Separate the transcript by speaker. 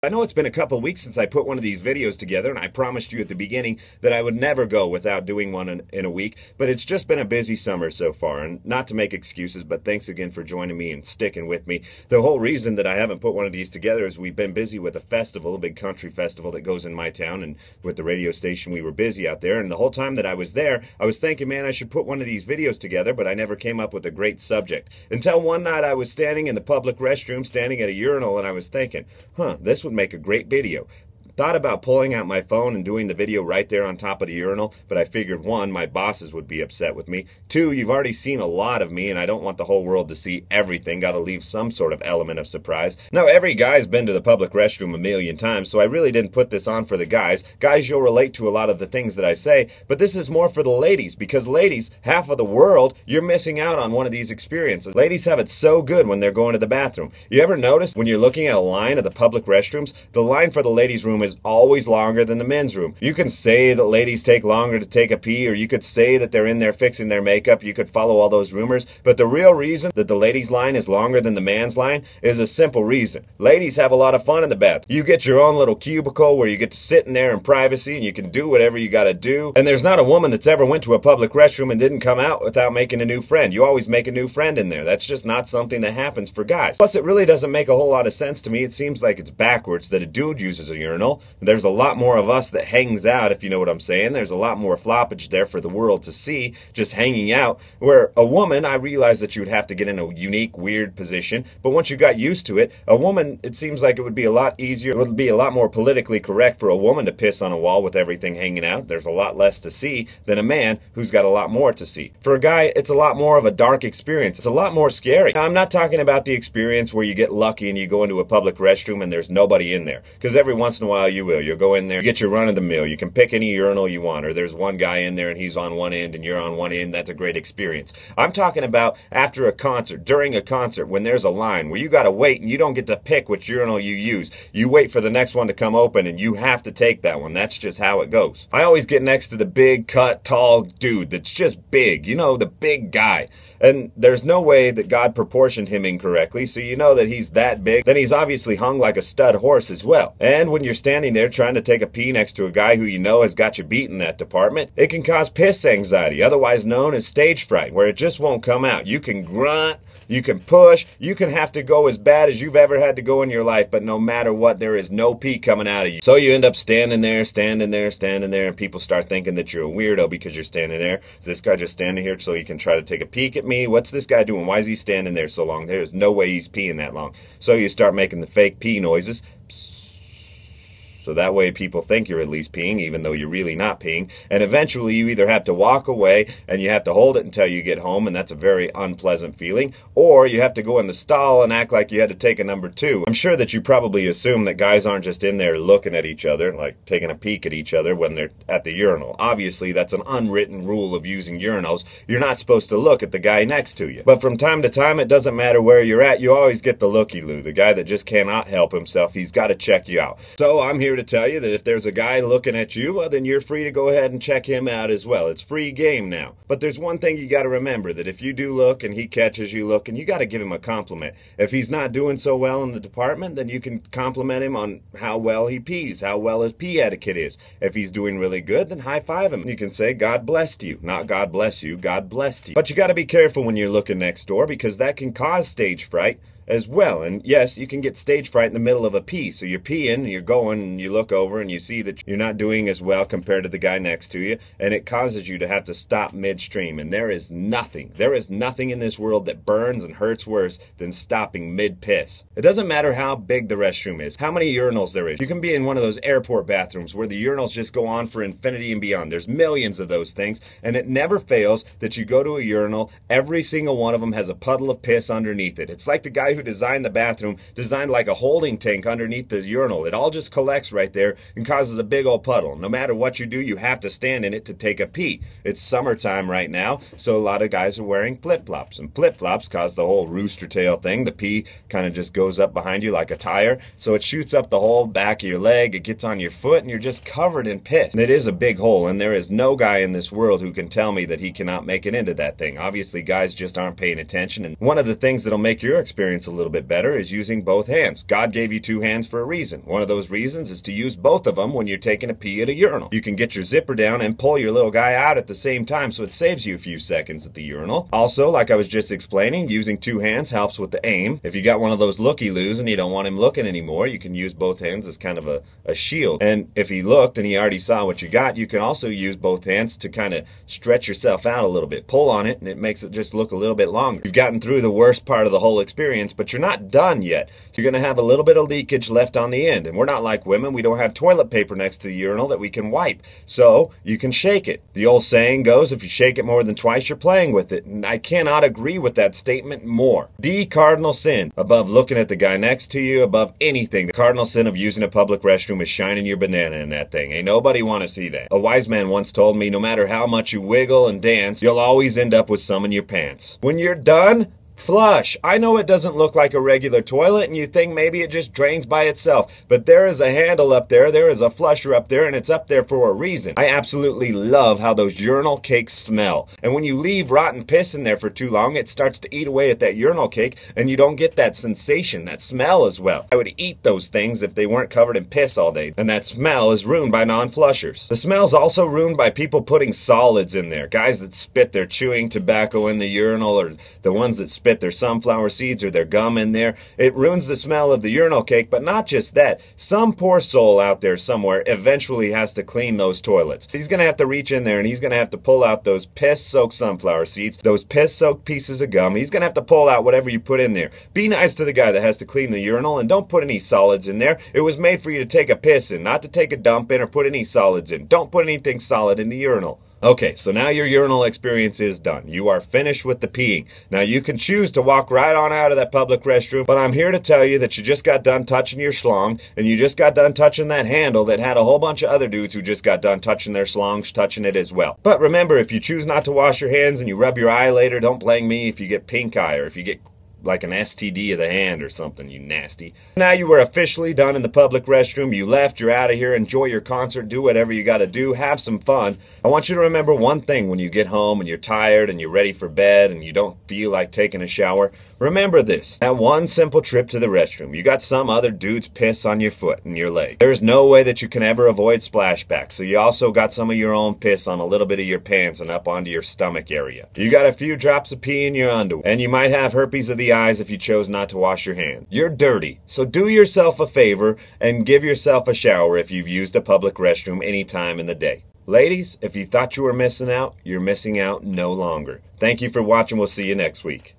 Speaker 1: I know it's been a couple weeks since I put one of these videos together, and I promised you at the beginning that I would never go without doing one in a week, but it's just been a busy summer so far, and not to make excuses, but thanks again for joining me and sticking with me. The whole reason that I haven't put one of these together is we've been busy with a festival, a big country festival that goes in my town, and with the radio station we were busy out there, and the whole time that I was there, I was thinking, man, I should put one of these videos together, but I never came up with a great subject. Until one night I was standing in the public restroom, standing at a urinal, and I was thinking, this would make a great video. Thought about pulling out my phone and doing the video right there on top of the urinal, but I figured, one, my bosses would be upset with me. Two, you've already seen a lot of me, and I don't want the whole world to see everything. Gotta leave some sort of element of surprise. Now, every guy's been to the public restroom a million times, so I really didn't put this on for the guys. Guys, you'll relate to a lot of the things that I say, but this is more for the ladies, because ladies, half of the world, you're missing out on one of these experiences. Ladies have it so good when they're going to the bathroom. You ever notice when you're looking at a line of the public restrooms, the line for the ladies' room is always longer than the men's room. You can say that ladies take longer to take a pee, or you could say that they're in there fixing their makeup. You could follow all those rumors, but the real reason that the ladies' line is longer than the man's line is a simple reason. Ladies have a lot of fun in the bath. You get your own little cubicle where you get to sit in there in privacy and you can do whatever you gotta do. And there's not a woman that's ever went to a public restroom and didn't come out without making a new friend. You always make a new friend in there. That's just not something that happens for guys. Plus, it really doesn't make a whole lot of sense to me. It seems like it's backwards that a dude uses a urinal. There's a lot more of us that hangs out, if you know what I'm saying. There's a lot more floppage there for the world to see, just hanging out. Where a woman, I realize that you would have to get in a unique, weird position, but once you got used to it, a woman, it seems like it would be a lot easier, it would be a lot more politically correct for a woman to piss on a wall with everything hanging out. There's a lot less to see than a man who's got a lot more to see. For a guy, it's a lot more of a dark experience. It's a lot more scary. Now, I'm not talking about the experience where you get lucky and you go into a public restroom and there's nobody in there, because every once in a while you will. You'll go in there, you get your run of the mill, you can pick any urinal you want, or there's one guy in there and he's on one end and you're on one end. That's a great experience. I'm talking about after a concert, during a concert, when there's a line where you gotta wait and you don't get to pick which urinal you use. You wait for the next one to come open and you have to take that one. That's just how it goes. I always get next to the big, cut, tall dude that's just big, you know, the big guy. And there's no way that God proportioned him incorrectly, so you know that he's that big. Then he's obviously hung like a stud horse as well. And when you're standing there trying to take a pee next to a guy who you know has got you beat in that department, it can cause piss anxiety, otherwise known as stage fright, where it just won't come out. You can grunt, you can push, you can have to go as bad as you've ever had to go in your life, but no matter what, there is no pee coming out of you. So you end up standing there, and people start thinking that you're a weirdo because you're standing there. Is this guy just standing here so he can try to take a peek at me? What's this guy doing? Why is he standing there so long? There's no way he's peeing that long. So you start making the fake pee noises. So that way people think you're at least peeing, even though you're really not peeing. And eventually you either have to walk away and you have to hold it until you get home, and that's a very unpleasant feeling, or you have to go in the stall and act like you had to take a number two. I'm sure that you probably assume that guys aren't just in there looking at each other, like taking a peek at each other when they're at the urinal. Obviously, that's an unwritten rule of using urinals. You're not supposed to look at the guy next to you. But from time to time, it doesn't matter where you're at, you always get the looky-loo, the guy that just cannot help himself. He's got to check you out. So I'm here to tell you that if there's a guy looking at you, well, then you're free to go ahead and check him out as well. It's free game now. But there's one thing you got to remember, that if you do look and he catches you looking, you got to give him a compliment. If he's not doing so well in the department, then you can compliment him on how well he pees, how well his pee etiquette is. If he's doing really good, then high five him. You can say, God blessed you. Not God bless you, God blessed you. But you got to be careful when you're looking next door, because that can cause stage fright as well. And yes, you can get stage fright in the middle of a pee. So you're peeing and you're going and you look over and you see that you're not doing as well compared to the guy next to you, and it causes you to have to stop midstream. And there is nothing in this world that burns and hurts worse than stopping mid-piss. It doesn't matter how big the restroom is, how many urinals there is. You can be in one of those airport bathrooms where the urinals just go on for infinity and beyond. There's millions of those things, and it never fails that you go to a urinal, every single one of them has a puddle of piss underneath it. It's like the guy who designed the bathroom designed like a holding tank underneath the urinal. It all just collects right there and causes a big old puddle. No matter what you do, you have to stand in it to take a pee. It's summertime right now, so a lot of guys are wearing flip-flops, and flip-flops cause the whole rooster tail thing. The pee kind of just goes up behind you like a tire, so it shoots up the whole back of your leg, it gets on your foot, and you're just covered in piss. And it is a big hole, and there is no guy in this world who can tell me that he cannot make it into that thing. Obviously, guys just aren't paying attention, and one of the things that'll make your experience experience a little bit better is using both hands. God gave you two hands for a reason. One of those reasons is to use both of them when you're taking a pee at a urinal. You can get your zipper down and pull your little guy out at the same time, so it saves you a few seconds at the urinal. Also, like I was just explaining, using two hands helps with the aim. If you got one of those looky-loos and you don't want him looking anymore, you can use both hands as kind of a shield. And if he looked and he already saw what you got, you can also use both hands to kind of stretch yourself out a little bit. Pull on it and it makes it just look a little bit longer. You've gotten through the worst part of the whole experience, but you're not done yet. So you're going to have a little bit of leakage left on the end. And we're not like women. We don't have toilet paper next to the urinal that we can wipe. So you can shake it. The old saying goes, if you shake it more than twice, you're playing with it. And I cannot agree with that statement more. The cardinal sin, above looking at the guy next to you, above anything, the cardinal sin of using a public restroom is shining your banana in that thing. Ain't nobody want to see that. A wise man once told me, no matter how much you wiggle and dance, you'll always end up with some in your pants. When you're done, flush. I know it doesn't look like a regular toilet and you think maybe it just drains by itself, but there is a handle up there is a flusher up there, and it's up there for a reason. I absolutely love how those urinal cakes smell. And when you leave rotten piss in there for too long, it starts to eat away at that urinal cake and you don't get that sensation, that smell as well. I would eat those things if they weren't covered in piss all day, and that smell is ruined by non-flushers. The smell's also ruined by people putting solids in there. Guys that spit their chewing tobacco in the urinal, or the ones that spit their sunflower seeds or their gum in there. It ruins the smell of the urinal cake, but not just that. Some poor soul out there somewhere eventually has to clean those toilets. He's going to have to reach in there and he's going to have to pull out those piss-soaked sunflower seeds, those piss-soaked pieces of gum. He's going to have to pull out whatever you put in there. Be nice to the guy that has to clean the urinal and don't put any solids in there. It was made for you to take a piss in, not to take a dump in or put any solids in. Don't put anything solid in the urinal. Okay, so now your urinal experience is done. You are finished with the peeing. Now you can choose to walk right on out of that public restroom, but I'm here to tell you that you just got done touching your schlong, and you just got done touching that handle that had a whole bunch of other dudes who just got done touching their schlongs, touching it as well. But remember, if you choose not to wash your hands and you rub your eye later, don't blame me if you get pink eye or if you get like an STD of the hand or something, you nasty. Now you were officially done in the public restroom. You left, you're out of here. Enjoy your concert, do whatever you got to do, have some fun. I want you to remember one thing when you get home and you're tired and you're ready for bed and you don't feel like taking a shower. Remember this, that one simple trip to the restroom. You got some other dude's piss on your foot and your leg. There's no way that you can ever avoid splashbacks, so you also got some of your own piss on a little bit of your pants and up onto your stomach area. You got a few drops of pee in your underwear, and you might have herpes of the eyes if you chose not to wash your hands. You're dirty, so do yourself a favor and give yourself a shower if you've used a public restroom any time in the day. Ladies, if you thought you were missing out, you're missing out no longer. Thank you for watching. We'll see you next week.